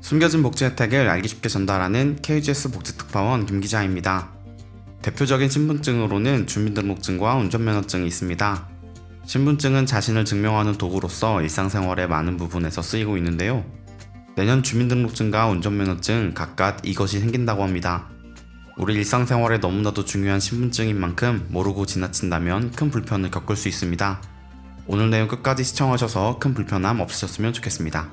숨겨진 복지 혜택을 알기 쉽게 전달하는 KGS 복지특파원 김기자입니다. 대표적인 신분증으로는 주민등록증과 운전면허증이 있습니다. 신분증은 자신을 증명하는 도구로서 일상생활의 많은 부분에서 쓰이고 있는데요. 내년 주민등록증과 운전면허증 각각 이것이 생긴다고 합니다. 우리 일상생활에 너무나도 중요한 신분증인 만큼 모르고 지나친다면 큰 불편을 겪을 수 있습니다. 오늘 내용 끝까지 시청하셔서 큰 불편함 없으셨으면 좋겠습니다.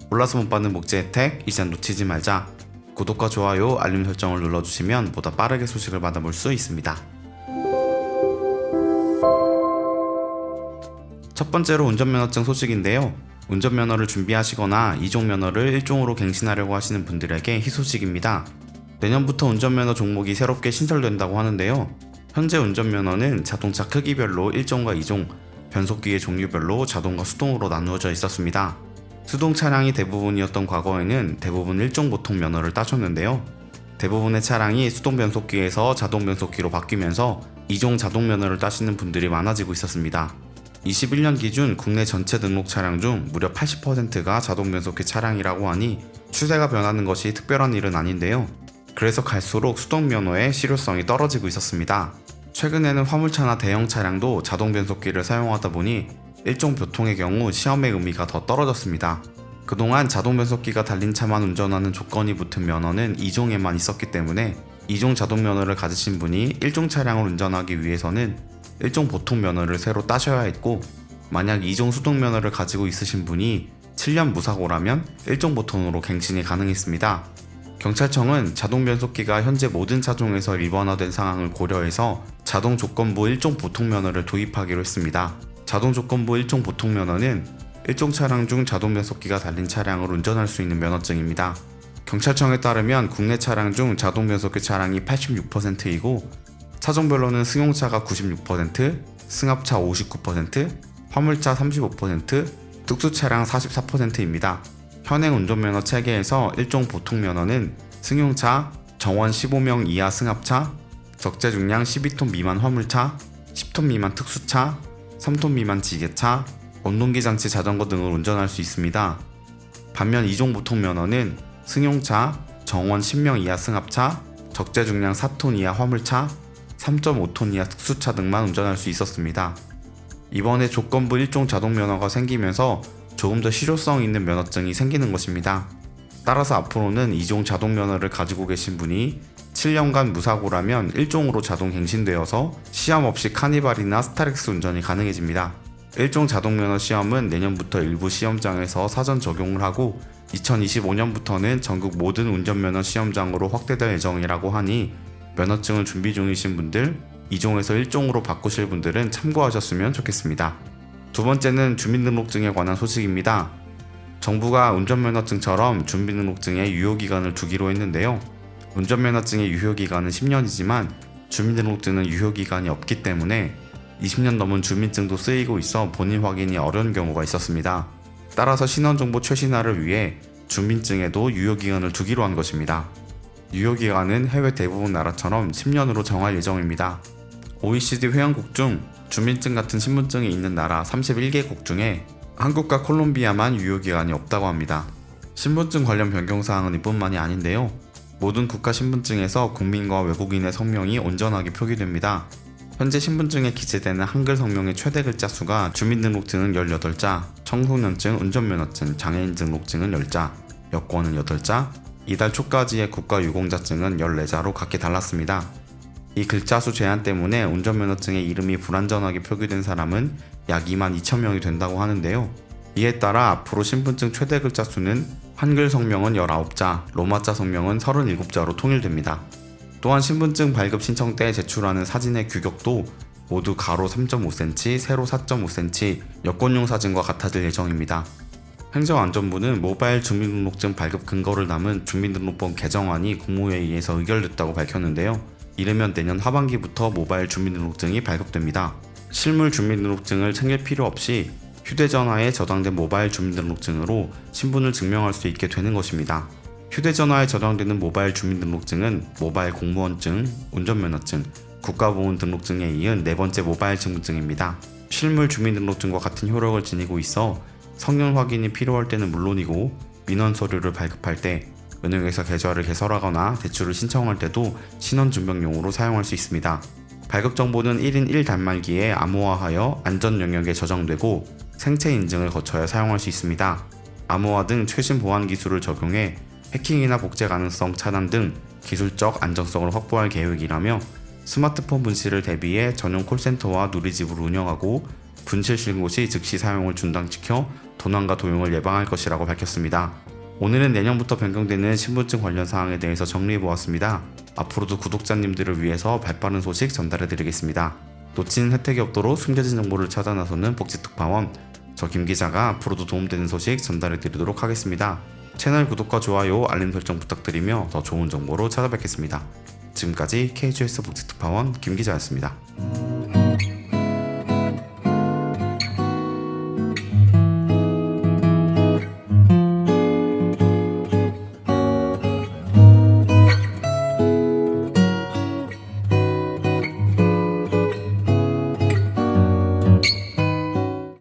몰라서 못 받는 복지 혜택 이제 놓치지 말자. 구독과 좋아요, 알림 설정을 눌러주시면 보다 빠르게 소식을 받아볼 수 있습니다. 첫 번째로 운전면허증 소식인데요. 운전면허를 준비하시거나 2종 면허를 1종으로 갱신하려고 하시는 분들에게 희소식입니다. 내년부터 운전면허 종목이 새롭게 신설된다고 하는데요. 현재 운전면허는 자동차 크기별로 1종과 2종, 변속기의 종류별로 자동과 수동으로 나누어져 있었습니다. 수동 차량이 대부분이었던 과거에는 대부분 1종 보통 면허를 따셨는데요. 대부분의 차량이 수동 변속기에서 자동 변속기로 바뀌면서 2종 자동 면허를 따시는 분들이 많아지고 있었습니다. 21년 기준 국내 전체 등록 차량 중 무려 80%가 자동 변속기 차량이라고 하니 추세가 변하는 것이 특별한 일은 아닌데요. 그래서 갈수록 수동 면허의 실효성이 떨어지고 있었습니다. 최근에는 화물차나 대형 차량도 자동 변속기를 사용하다 보니 1종 보통의 경우 시험의 의미가 더 떨어졌습니다. 그동안 자동 변속기가 달린 차만 운전하는 조건이 붙은 면허는 2종에만 있었기 때문에 2종 자동 면허를 가지신 분이 1종 차량을 운전하기 위해서는 1종 보통 면허를 새로 따셔야 했고, 만약 2종 수동 면허를 가지고 있으신 분이 7년 무사고라면 1종 보통으로 갱신이 가능했습니다. 경찰청은 자동 변속기가 현재 모든 차종에서 일반화된 상황을 고려해서 자동 조건부 1종 보통 면허를 도입하기로 했습니다. 자동 조건부 1종 보통 면허는 1종 차량 중 자동 변속기가 달린 차량을 운전할 수 있는 면허증입니다. 경찰청에 따르면 국내 차량 중 자동 변속기 차량이 86%이고 차종별로는 승용차가 96%, 승합차 59%, 화물차 35%, 특수차량 44%입니다. 현행 운전면허 체계에서 1종 보통 면허는 승용차, 정원 15명 이하 승합차, 적재 중량 12톤 미만 화물차, 10톤 미만 특수차, 3톤 미만 지게차, 원동기 장치 자전거 등을 운전할 수 있습니다. 반면 2종 보통 면허는 승용차, 정원 10명 이하 승합차, 적재 중량 4톤 이하 화물차, 3.5톤 이하 특수차 등만 운전할 수 있었습니다. 이번에 조건부 1종 자동 면허가 생기면서 조금 더 실효성 있는 면허증이 생기는 것입니다. 따라서 앞으로는 2종 자동 면허를 가지고 계신 분이 7년간 무사고라면 1종으로 자동 갱신되어서 시험 없이 카니발이나 스타렉스 운전이 가능해집니다. 1종 자동 면허 시험은 내년부터 일부 시험장에서 사전 적용을 하고 2025년부터는 전국 모든 운전면허 시험장으로 확대될 예정이라고 하니 면허증을 준비 중이신 분들, 2종에서 1종으로 바꾸실 분들은 참고하셨으면 좋겠습니다. 두 번째는 주민등록증에 관한 소식입니다. 정부가 운전면허증처럼 주민등록증에 유효기간을 두기로 했는데요. 운전면허증의 유효기간은 10년이지만 주민등록증은 유효기간이 없기 때문에 20년 넘은 주민증도 쓰이고 있어 본인 확인이 어려운 경우가 있었습니다. 따라서 신원정보 최신화를 위해 주민증에도 유효기간을 두기로 한 것입니다. 유효기간은 해외 대부분 나라처럼 10년으로 정할 예정입니다. OECD 회원국 중 주민증 같은 신분증이 있는 나라 31개국 중에 한국과 콜롬비아만 유효기간이 없다고 합니다. 신분증 관련 변경사항은 이뿐만이 아닌데요. 모든 국가 신분증에서 국민과 외국인의 성명이 온전하게 표기됩니다. 현재 신분증에 기재되는 한글 성명의 최대 글자 수가 주민등록증은 18자, 청소년증, 운전면허증, 장애인 등록증은 10자, 여권은 8자, 이달 초까지의 국가유공자증은 14자로 각기 달랐습니다. 이 글자 수 제한 때문에 운전면허증에 이름이 불완전하게 표기된 사람은 약 22,000명이 된다고 하는데요. 이에 따라 앞으로 신분증 최대 글자 수는 한글 성명은 19자, 로마자 성명은 37자로 통일됩니다. 또한 신분증 발급 신청 때 제출하는 사진의 규격도 모두 가로 3.5cm, 세로 4.5cm, 여권용 사진과 같아질 예정입니다. 행정안전부는 모바일 주민등록증 발급 근거를 담은 주민등록법 개정안이 국무회의에서 의결됐다고 밝혔는데요. 이르면 내년 하반기부터 모바일 주민등록증이 발급됩니다. 실물 주민등록증을 챙길 필요 없이 휴대전화에 저장된 모바일 주민등록증으로 신분을 증명할 수 있게 되는 것입니다. 휴대전화에 저장되는 모바일 주민등록증은 모바일 공무원증, 운전면허증, 국가보훈등록증에 이은 네 번째 모바일 신분증입니다. 실물 주민등록증과 같은 효력을 지니고 있어 성년 확인이 필요할 때는 물론이고 민원 서류를 발급할 때, 은행에서 계좌를 개설하거나 대출을 신청할 때도 신원증명용으로 사용할 수 있습니다. 발급 정보는 1인 1단말기에 암호화하여 안전 영역에 저장되고 생체 인증을 거쳐야 사용할 수 있습니다. 암호화 등 최신 보안 기술을 적용해 해킹이나 복제 가능성 차단 등 기술적 안정성을 확보할 계획이라며 스마트폰 분실을 대비해 전용 콜센터와 누리집을 운영하고 분실 신고 시 즉시 사용을 중단시켜 도난과 도용을 예방할 것이라고 밝혔습니다. 오늘은 내년부터 변경되는 신분증 관련 사항에 대해서 정리해보았습니다. 앞으로도 구독자님들을 위해서 발빠른 소식 전달해드리겠습니다. 놓치는 혜택이 없도록 숨겨진 정보를 찾아 나서는 복지특파원, 저 김기자가 앞으로도 도움되는 소식 전달해드리도록 하겠습니다. 채널 구독과 좋아요, 알림 설정 부탁드리며 더 좋은 정보로 찾아뵙겠습니다. 지금까지 KGS 복지특파원 김기자였습니다.